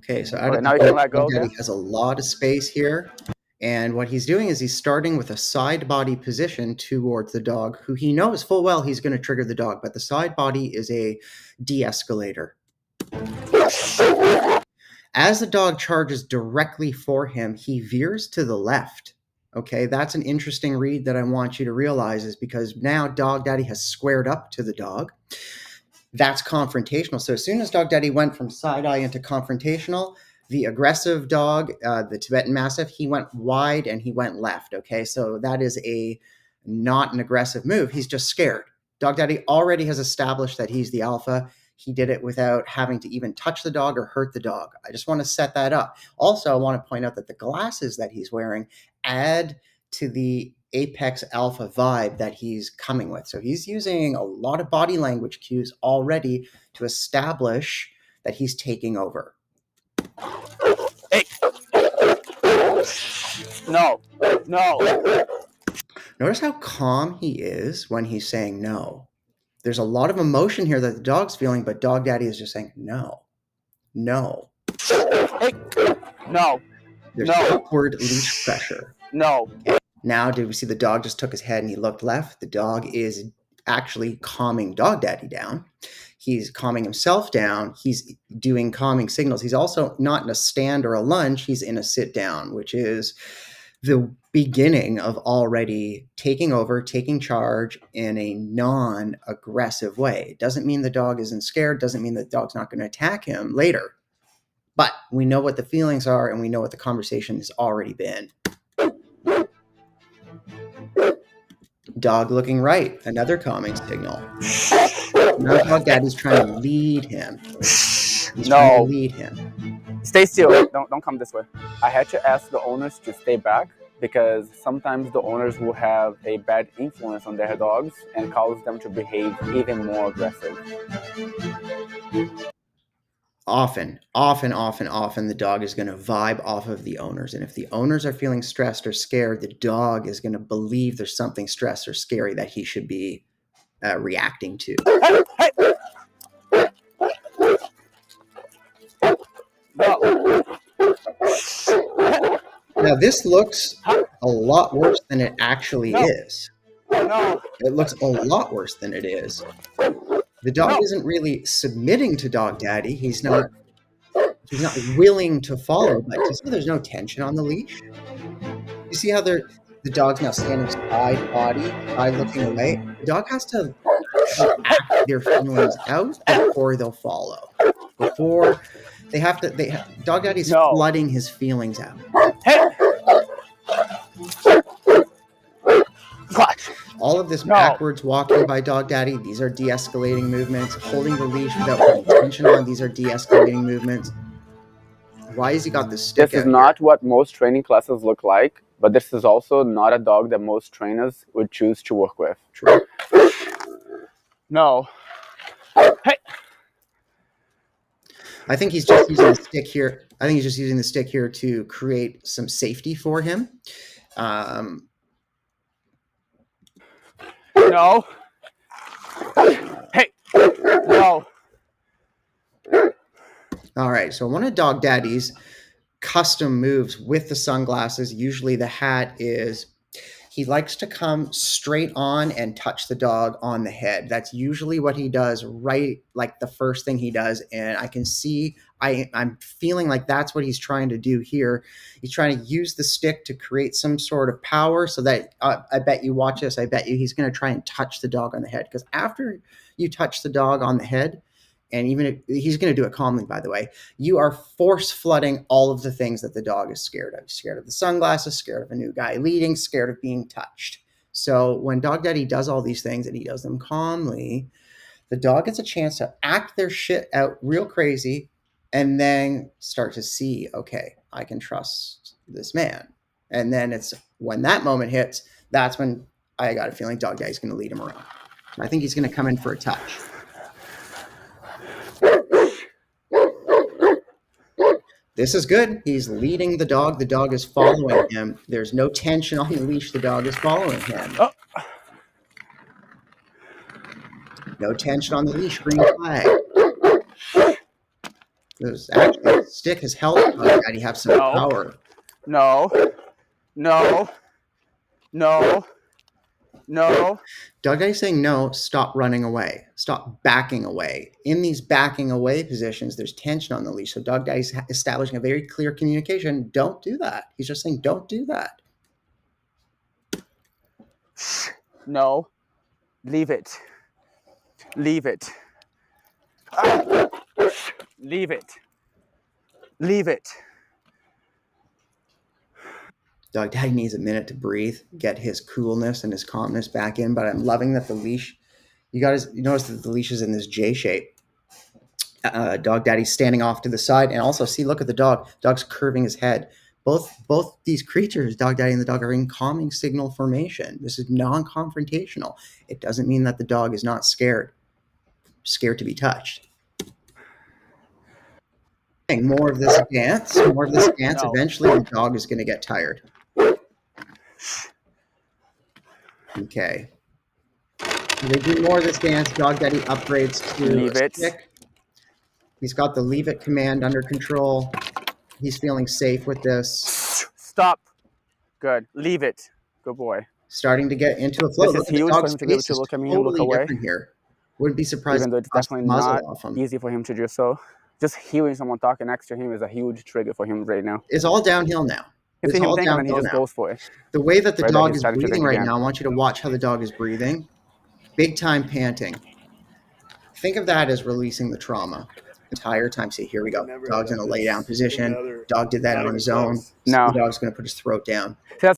Okay, so out Okay, of now you the can let go dog daddy again. has a lot of space here. And what he's doing is he's starting with a side body position towards the dog, who he knows full well he's going to trigger the dog, but the side body is a de-escalator. As the dog charges directly for him, he veers to the left. Okay, that's an interesting read that I want you to realize, is because now dog daddy has squared up to the dog. That's confrontational. So as soon as dog daddy went from side eye into confrontational, the aggressive dog, the Tibetan Mastiff, he went wide and he went left. Okay, so that is not an aggressive move. He's just scared. Dog daddy already has established that he's the alpha. He did it without having to even touch the dog or hurt the dog. I just want to set that up. Also, I want to point out that the glasses that he's wearing add to the apex alpha vibe that he's coming with. So he's using a lot of body language cues already to establish that he's taking over. Hey. No. Notice how calm he is when he's saying no. There's a lot of emotion here that the dog's feeling, but dog daddy is just saying no. Hey. No. There's upward leash pressure. No. Now, did we see the dog just took his head and he looked left? The dog is actually calming dog daddy down. He's calming himself down. He's doing calming signals. He's also not in a stand or a lunge. He's in a sit down, which is the beginning of already taking over, taking charge in a non-aggressive way. It doesn't mean the dog isn't scared. Doesn't mean the dog's not going to attack him later. But we know what the feelings are and we know what the conversation has already been. Dog looking right, another calming signal. Now dog daddy's trying to lead him. He's trying to lead him. Stay still. Don't come this way. I had to ask the owners to stay back because sometimes the owners will have a bad influence on their dogs and cause them to behave even more aggressive. Often, the dog is going to vibe off of the owners. And if the owners are feeling stressed or scared, the dog is going to believe there's something stressed or scary that he should be reacting to. Now, this looks a lot worse than it actually is. It looks a lot worse than it is. The dog isn't really submitting to dog daddy. He's not willing to follow, but you see there's no tension on the leash. You see how the dog's now standing side body, side looking away. The dog has to act their feelings out before they'll follow. Before they have to, dog daddy's flooding his feelings out. All of this backwards walking by dog daddy, these are de-escalating movements. Holding the leash without putting tension on, these are de-escalating movements. Why has he got this stick This is not what most training classes look like, but this is also not a dog that most trainers would choose to work with. True. No. Hey. I think he's just using the stick here. I think he's just using the stick here to create some safety for him. No. Hey. No. All right. So one of dog daddy's custom moves with the sunglasses, usually the hat, is he likes to come straight on and touch the dog on the head. That's usually what he does, right? Like the first thing he does. And I can see, I'm feeling like that's what he's trying to do here. He's trying to use the stick to create some sort of power so that I bet you watch this. I bet you he's going to try and touch the dog on the head. Because after you touch the dog on the head, and even if he's going to do it calmly, by the way, you are force flooding all of the things that the dog is scared of. Scared of the sunglasses, scared of a new guy leading, scared of being touched. So when dog daddy does all these things and he does them calmly, the dog gets a chance to act their shit out real crazy and then start to see, okay, I can trust this man. And then it's when that moment hits, that's when I got a feeling dog daddy's going to lead him around. I think he's going to come in for a touch. This is good. He's leading the dog. The dog is following him. There's no tension on the leash. The dog is following him. No tension on the leash. Green flag. Actually, the stick has helped Dog Daddy have some No. power. No. No. No. No. Dog Daddy's saying no, stop running away. Stop backing away. In these backing away positions, there's tension on the leash. So Dog Daddy's establishing a very clear communication. Don't do that. He's just saying, don't do that. No. Leave it. Leave it. Leave it. Leave it. Dog Daddy needs a minute to breathe, get his coolness and his calmness back in. But I'm loving that the leash, you notice that the leash is in this J shape. Dog Daddy's standing off to the side, and also see, look at the dog. Dog's curving his head. Both these creatures, Dog Daddy and the dog, are in calming signal formation. This is non-confrontational. It doesn't mean that the dog is not scared to be touched. More of this dance. No. Eventually, the dog is going to get tired. Okay. They do more of this dance. Dog Daddy upgrades to Leave a it. stick. He's got the leave it command under control. He's feeling safe with this. Stop. Good. Leave it. Good boy. Starting to get into a flow. This is huge for him to be able to look at me and look away. Here. Wouldn't be surprised. Even though it's definitely not easy for him to do so. Just hearing someone talking next to him is a huge trigger for him right now. It's all downhill now. It's all downhill and he just goes for it. The way that the dog is breathing right now, I want you to watch how the dog is breathing. Big time panting. Think of that as releasing the trauma. Entire time. See, here we go. Dog's in a lay down position. Dog did that on his own. No. The dog's going to put his throat down.